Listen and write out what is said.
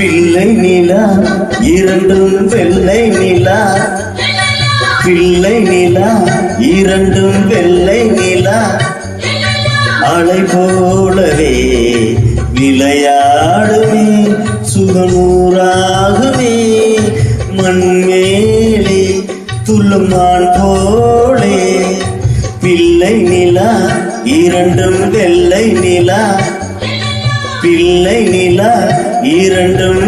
பிள்ளை நிலா இரண்டும் வெள்ளை நிலா, பிள்ளை நிலா இரண்டும் வெள்ளை நிலா, அலை போலவே விளையாடுமே சுகநூறாகவே மண்மேலே துள்ளுமான் போலே. பிள்ளை நிலா இரண்டும் வெள்ளை நிலா, பிள்ளை நிலா இரண்டும்